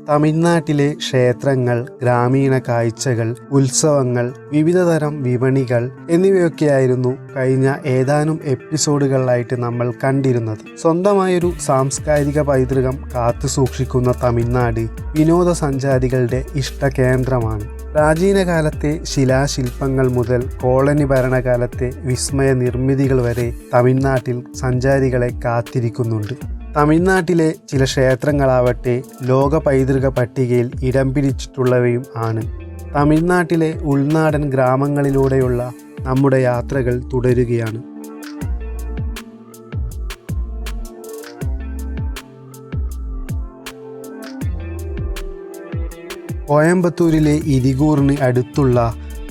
തമിഴ്നാട്ടിലെ ക്ഷേത്രങ്ങൾ, ഗ്രാമീണ കാഴ്ചകൾ, ഉത്സവങ്ങൾ, വിവിധതരം വിപണികൾ എന്നിവയൊക്കെയായിരുന്നു കഴിഞ്ഞ ഏതാനും എപ്പിസോഡുകളിലായിട്ട് നമ്മൾ കണ്ടിരുന്നത്. സ്വന്തമായൊരു സാംസ്കാരിക പൈതൃകം കാത്തു സൂക്ഷിക്കുന്ന തമിഴ്നാട് വിനോദസഞ്ചാരികളുടെ ഇഷ്ടകേന്ദ്രമാണ്. പ്രാചീന കാലത്തെ ശിലാശില്പങ്ങൾ മുതൽ കോളനി ഭരണകാലത്തെ വിസ്മയ നിർമ്മിതികൾ വരെ തമിഴ്നാട്ടിൽ സഞ്ചാരികളെ കാത്തിരിക്കുന്നുണ്ട്. തമിഴ്നാട്ടിലെ ചില ക്ഷേത്രങ്ങളാവട്ടെ ലോക പൈതൃക പട്ടികയിൽ ഇടം പിടിച്ചിട്ടുള്ളവയും ആണ്. തമിഴ്നാട്ടിലെ ഉൾനാടൻ ഗ്രാമങ്ങളിലൂടെയുള്ള നമ്മുടെ യാത്രകൾ തുടരുകയാണ്. കോയമ്പത്തൂരിലെ ഇരികൂറിന് അടുത്തുള്ള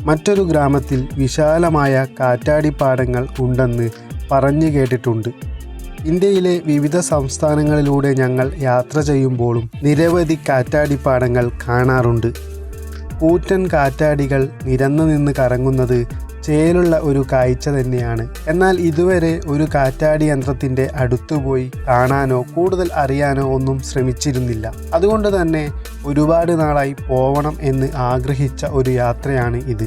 മറ്റൊരു ഗ്രാമത്തിൽ വിശാലമായ കാറ്റാടിപ്പാടങ്ങൾ ഉണ്ടെന്ന് പറഞ്ഞു കേട്ടിട്ടുണ്ട്. ഇന്ത്യയിലെ വിവിധ സംസ്ഥാനങ്ങളിലൂടെ ഞങ്ങൾ യാത്ര ചെയ്യുമ്പോഴും നിരവധി കാറ്റാടിപ്പാടങ്ങൾ കാണാറുണ്ട്. കൂറ്റൻ കാറ്റാടികൾ നിരന്നു നിന്ന് കറങ്ങുന്നത് ചേലുള്ള ഒരു കാഴ്ച തന്നെയാണ്. എന്നാൽ ഇതുവരെ ഒരു കാറ്റാടി യന്ത്രത്തിൻ്റെ അടുത്തുപോയി കാണാനോ കൂടുതൽ അറിയാനോ ഒന്നും ശ്രമിച്ചിരുന്നില്ല. അതുകൊണ്ട് തന്നെ ഒരുപാട് നാളായി പോവണം എന്ന് ആഗ്രഹിച്ച ഒരു യാത്രയാണ് ഇത്.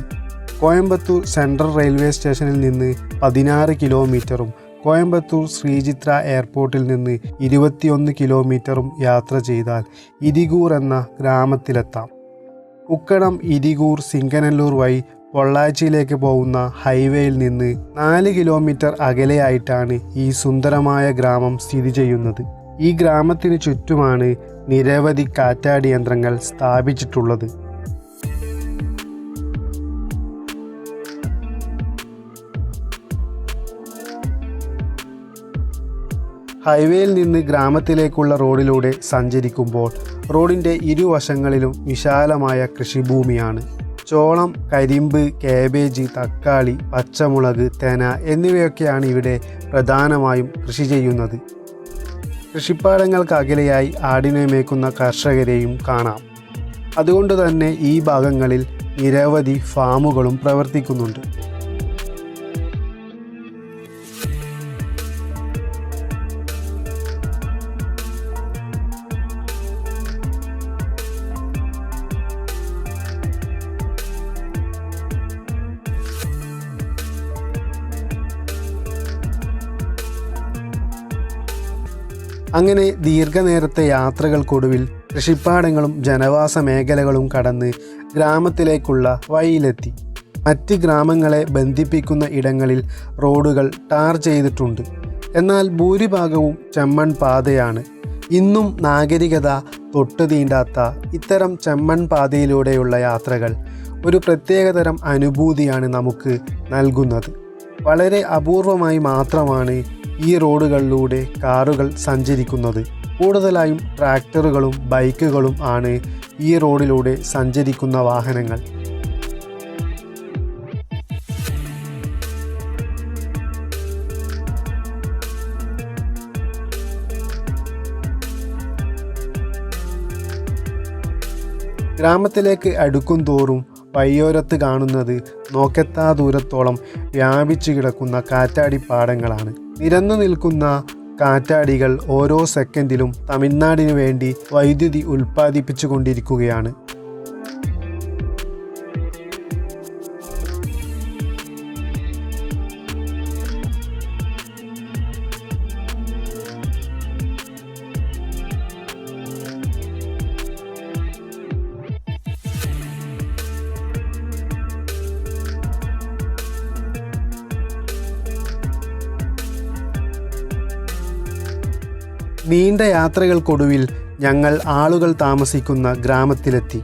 കോയമ്പത്തൂർ സെൻട്രൽ റെയിൽവേ സ്റ്റേഷനിൽ നിന്ന് 16 കിലോമീറ്ററും കോയമ്പത്തൂർ ശ്രീചിത്ര എയർപോർട്ടിൽ നിന്ന് 21 കിലോമീറ്ററും യാത്ര ചെയ്താൽ ഇരികൂർ എന്ന ഗ്രാമത്തിലെത്താം. ഉക്കടം, ഇരികൂർ, സിംഗനല്ലൂർ വഴി പൊള്ളാച്ചിയിലേക്ക് പോകുന്ന ഹൈവേയിൽ നിന്ന് 4 കിലോമീറ്റർ അകലെയായിട്ടാണ് ഈ സുന്ദരമായ ഗ്രാമം സ്ഥിതി ചെയ്യുന്നത്. ഈ ഗ്രാമത്തിന് ചുറ്റുമാണ് നിരവധി കാറ്റാടി യന്ത്രങ്ങൾ സ്ഥാപിച്ചിട്ടുള്ളത്. ഹൈവേയിൽ നിന്ന് ഗ്രാമത്തിലേക്കുള്ള റോഡിലൂടെ സഞ്ചരിക്കുമ്പോൾ റോഡിൻ്റെ ഇരുവശങ്ങളിലും വിശാലമായ കൃഷിഭൂമിയാണ്. ചോളം, കരിമ്പ്, കാബേജ്, തക്കാളി, പച്ചമുളക്, തെന എന്നിവയൊക്കെയാണ് ഇവിടെ പ്രധാനമായും കൃഷി ചെയ്യുന്നത്. കൃഷിപ്പാടങ്ങൾക്ക് അകലെയായി ആടിനെ മേയ്ക്കുന്ന കർഷകരെയും കാണാം. അതുകൊണ്ട് തന്നെ ഈ ഭാഗങ്ങളിൽ നിരവധി ഫാമുകളും പ്രവർത്തിക്കുന്നുണ്ട്. അങ്ങനെ ദീർഘനേരത്തെ യാത്രകൾക്കൊടുവിൽ കൃഷിപ്പാടങ്ങളും ജനവാസ മേഖലകളും കടന്ന് ഗ്രാമത്തിലേക്കുള്ള വഴിയിലെത്തി. മറ്റ് ഗ്രാമങ്ങളെ ബന്ധിപ്പിക്കുന്ന ഇടങ്ങളിൽ റോഡുകൾ ടാർ ചെയ്തിട്ടുണ്ട്. എന്നാൽ ഭൂരിഭാഗവും ചെമ്മൺ പാതയാണ്. ഇന്നും നാഗരികത തൊട്ടു തീണ്ടാത്ത ഇത്തരം ചെമ്മൺ പാതയിലൂടെയുള്ള യാത്രകൾ ഒരു പ്രത്യേകതരം അനുഭൂതിയാണ് നമുക്ക് നൽകുന്നത്. വളരെ അപൂർവമായി മാത്രമാണ് ഈ റോഡുകളിലൂടെ കാറുകൾ സഞ്ചരിക്കുന്നത്. കൂടുതലായും ട്രാക്ടറുകളും ബൈക്കുകളും ആണ് ഈ റോഡിലൂടെ സഞ്ചരിക്കുന്ന വാഹനങ്ങൾ. ഗ്രാമത്തിലേക്ക് അടുക്കും തോറും വഴിയോരത്ത് കാണുന്നത് നോക്കെത്താ ദൂരത്തോളം വ്യാപിച്ചു കിടക്കുന്ന കാറ്റാടിപ്പാടങ്ങളാണ്. നിരന്നു നിൽക്കുന്ന കാറ്റാടികൾ ഓരോ സെക്കൻഡിലും തമിഴ്നാടിനു വേണ്ടി വൈദ്യുതി ഉൽപ്പാദിപ്പിച്ചു കൊണ്ടിരിക്കുകയാണ്. നീണ്ട യാത്രകൾക്കൊടുവിൽ ഞങ്ങൾ ആളുകൾ താമസിക്കുന്ന ഗ്രാമത്തിലെത്തി.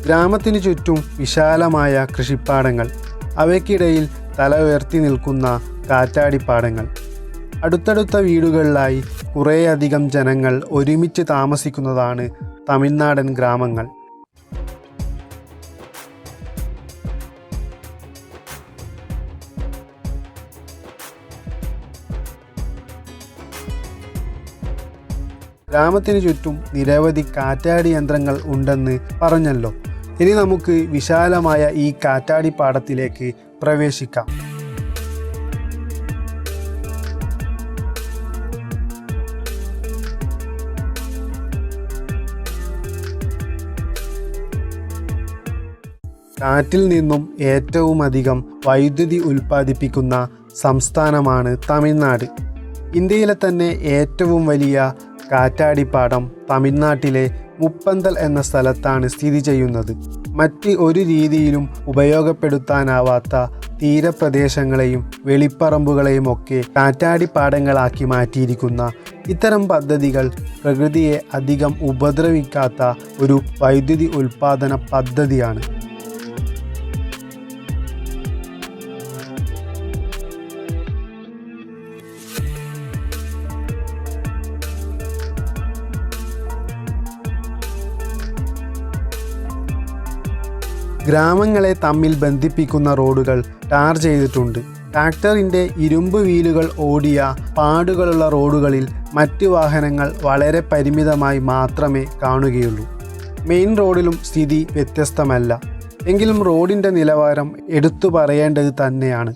ഗ്രാമത്തിനു ചുറ്റും വിശാലമായ കൃഷിപ്പാടങ്ങൾ, അവയ്ക്കിടയിൽ തല ഉയർത്തി നിൽക്കുന്ന കാറ്റാടിപ്പാടങ്ങൾ. അടുത്തടുത്ത വീടുകളിലായി കുറേയധികം ജനങ്ങൾ ഒരുമിച്ച് താമസിക്കുന്നതാണ് തമിഴ്നാടൻ ഗ്രാമങ്ങൾ. ഗ്രാമത്തിന് ചുറ്റും നിരവധി കാറ്റാടി യന്ത്രങ്ങൾ ഉണ്ടെന്ന് പറഞ്ഞല്ലോ. ഇനി നമുക്ക് വിശാലമായ ഈ കാറ്റാടിപ്പാടത്തിലേക്ക് പ്രവേശിക്കാം. കാറ്റിൽ നിന്നും ഏറ്റവുമധികം വൈദ്യുതി ഉൽപ്പാദിപ്പിക്കുന്ന സംസ്ഥാനമാണ് തമിഴ്നാട്. ഇന്ത്യയിലെ തന്നെ ഏറ്റവും വലിയ കാറ്റാടിപ്പാടം തമിഴ്നാട്ടിലെ മുപ്പന്തൽ എന്ന സ്ഥലത്താണ് സ്ഥിതി ചെയ്യുന്നത്. മറ്റ് ഒരു രീതിയിലും ഉപയോഗപ്പെടുത്താനാവാത്ത തീരപ്രദേശങ്ങളെയും വെളിപ്പറമ്പുകളെയും ഒക്കെ കാറ്റാടിപ്പാടങ്ങളാക്കി മാറ്റിയിരിക്കുന്ന ഇത്തരം പദ്ധതികൾ പ്രകൃതിയെ അധികം ഉപദ്രവിക്കാത്ത ഒരു വൈദ്യുതി ഉൽപ്പാദന പദ്ധതിയാണ്. ഗ്രാമങ്ങളെ തമ്മിൽ ബന്ധിപ്പിക്കുന്ന റോഡുകൾ ടാർ ചെയ്തിട്ടുണ്ട്. ട്രാക്ടറിൻ്റെ ഇരുമ്പ് വീലുകൾ ഓടിയ പാടുകളുള്ള റോഡുകളിൽ മറ്റ് വാഹനങ്ങൾ വളരെ പരിമിതമായി മാത്രമേ കാണുകയുള്ളൂ. മെയിൻ റോഡിലും സ്ഥിതി വ്യത്യസ്തമല്ല. എങ്കിലും റോഡിൻ്റെ നിലവാരം എടുത്തു പറയേണ്ടത് തന്നെയാണ്.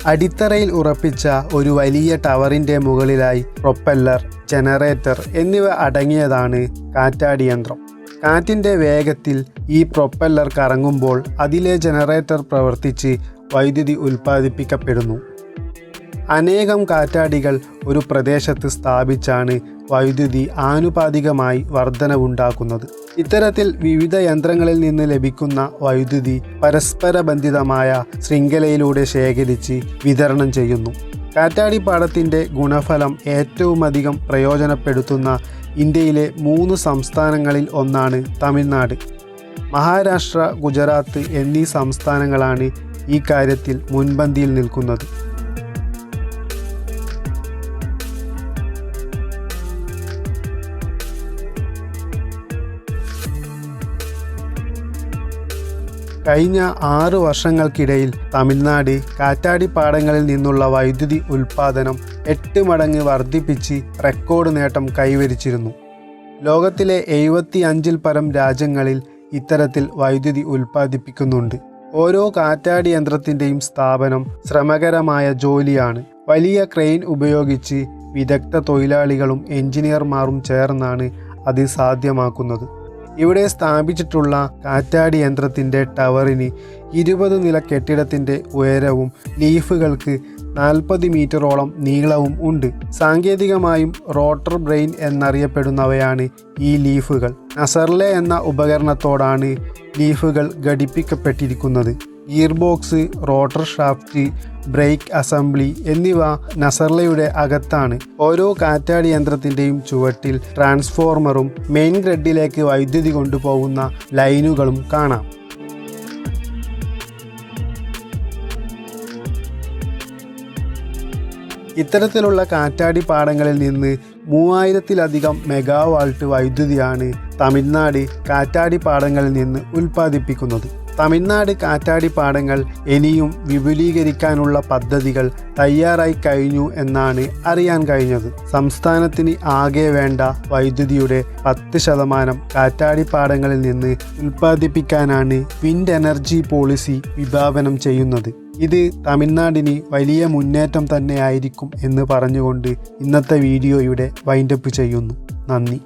അടിത്തറയിൽ ഉറപ്പിച്ച ഒരു വലിയ ടവറിൻ്റെ മുകളിലായി പ്രൊപ്പല്ലർ, ജനറേറ്റർ എന്നിവ അടങ്ങിയതാണ് കാറ്റാടി യന്ത്രം. കാറ്റിൻ്റെ വേഗത്തിൽ ഈ പ്രൊപ്പല്ലർ കറങ്ങുമ്പോൾ അതിലെ ജനറേറ്റർ പ്രവർത്തിച്ച് വൈദ്യുതി ഉൽപ്പാദിപ്പിക്കപ്പെടുന്നു. അനേകം കാറ്റാടികൾ ഒരു പ്രദേശത്ത് സ്ഥാപിച്ചാണ് വൈദ്യുതി ആനുപാതികമായി വർധനവുണ്ടാക്കുന്നത്. ഇത്തരത്തിൽ വിവിധ യന്ത്രങ്ങളിൽ നിന്ന് ലഭിക്കുന്ന വൈദ്യുതി പരസ്പര ബന്ധിതമായ ശൃംഖലയിലൂടെ ശേഖരിച്ച് വിതരണം ചെയ്യുന്നു. കാറ്റാടിപ്പാടത്തിൻ്റെ ഗുണഫലം ഏറ്റവുമധികം പ്രയോജനപ്പെടുത്തുന്ന ഇന്ത്യയിലെ 3 സംസ്ഥാനങ്ങളിൽ ഒന്നാണ് തമിഴ്നാട്. മഹാരാഷ്ട്ര, ഗുജറാത്ത് എന്നീ സംസ്ഥാനങ്ങളാണ് ഈ കാര്യത്തിൽ മുൻപന്തിയിൽ നിൽക്കുന്നത്. കഴിഞ്ഞ 6 വർഷങ്ങൾക്കിടയിൽ തമിഴ്നാട് കാറ്റാടിപ്പാടങ്ങളിൽ നിന്നുള്ള വൈദ്യുതി ഉൽപ്പാദനം 8 മടങ്ങ് വർദ്ധിപ്പിച്ച് റെക്കോർഡ് നേട്ടം കൈവരിച്ചിരുന്നു. ലോകത്തിലെ 75-ൽ പരം രാജ്യങ്ങളിൽ ഇത്തരത്തിൽ വൈദ്യുതി ഉൽപ്പാദിപ്പിക്കുന്നുണ്ട്. ഓരോ കാറ്റാടി യന്ത്രത്തിൻ്റെയും സ്ഥാപനം ശ്രമകരമായ ജോലിയാണ്. വലിയ ക്രെയിൻ ഉപയോഗിച്ച് വിദഗ്ധ തൊഴിലാളികളും എഞ്ചിനീയർമാരും ചേർന്നാണ് അത് സാധ്യമാക്കുന്നത്. ഇവിടെ സ്ഥാപിച്ചിട്ടുള്ള കാറ്റാടി യന്ത്രത്തിൻ്റെ ടവറിന് 20 നില കെട്ടിടത്തിൻ്റെ ഉയരവും ലീഫുകൾക്ക് 40 മീറ്ററോളം നീളവും ഉണ്ട്. സാങ്കേതികമായും റോട്ടർ ബ്രെയിൻ എന്നറിയപ്പെടുന്നവയാണ് ഈ ലീഫുകൾ. നസർലെ എന്ന ഉപകരണത്തോടാണ് ലീഫുകൾ ഘടിപ്പിക്കപ്പെട്ടിരിക്കുന്നത്. Gear box, rotor shaft, brake assembly എന്നിവ നസർലയുടെ അകത്താണ്. ഓരോ കാറ്റാടി യന്ത്രത്തിൻ്റെയും ചുവട്ടിൽ ട്രാൻസ്ഫോർമറും മെയിൻ ഗ്രിഡിലേക്ക് വൈദ്യുതി കൊണ്ടുപോകുന്ന ലൈനുകളും കാണാം. ഇത്തരത്തിലുള്ള കാറ്റാടി പാടങ്ങളിൽ നിന്ന് 3000-ലധികം മെഗാവാട്ട് വൈദ്യുതിയാണ് തമിഴ്നാട് കാറ്റാടി പാടങ്ങളിൽ നിന്ന് ഉൽപ്പാദിപ്പിക്കുന്നത്. തമിഴ്നാട് കാറ്റാടി പാടങ്ങൾ ഇനിയും വിപുലീകരിക്കാനുള്ള പദ്ധതികൾ തയ്യാറായി കഴിഞ്ഞു എന്നാണ് അറിയാൻ കഴിഞ്ഞത്. സംസ്ഥാനത്തിന് ആകെ വേണ്ട വൈദ്യുതിയുടെ 10% കാറ്റാടി പാടങ്ങളിൽ നിന്ന് ഉൽപ്പാദിപ്പിക്കാനാണ് വിൻഡ് എനർജി പോളിസി വിഭാവനം ചെയ്യുന്നത്. ഇത് തമിഴ്നാടിന് വലിയ മുന്നേറ്റം തന്നെയായിരിക്കും എന്ന് പറഞ്ഞുകൊണ്ട് ഇന്നത്തെ വീഡിയോ ഇവിടെ വൈൻഡപ്പ് ചെയ്യുന്നു. നന്ദി.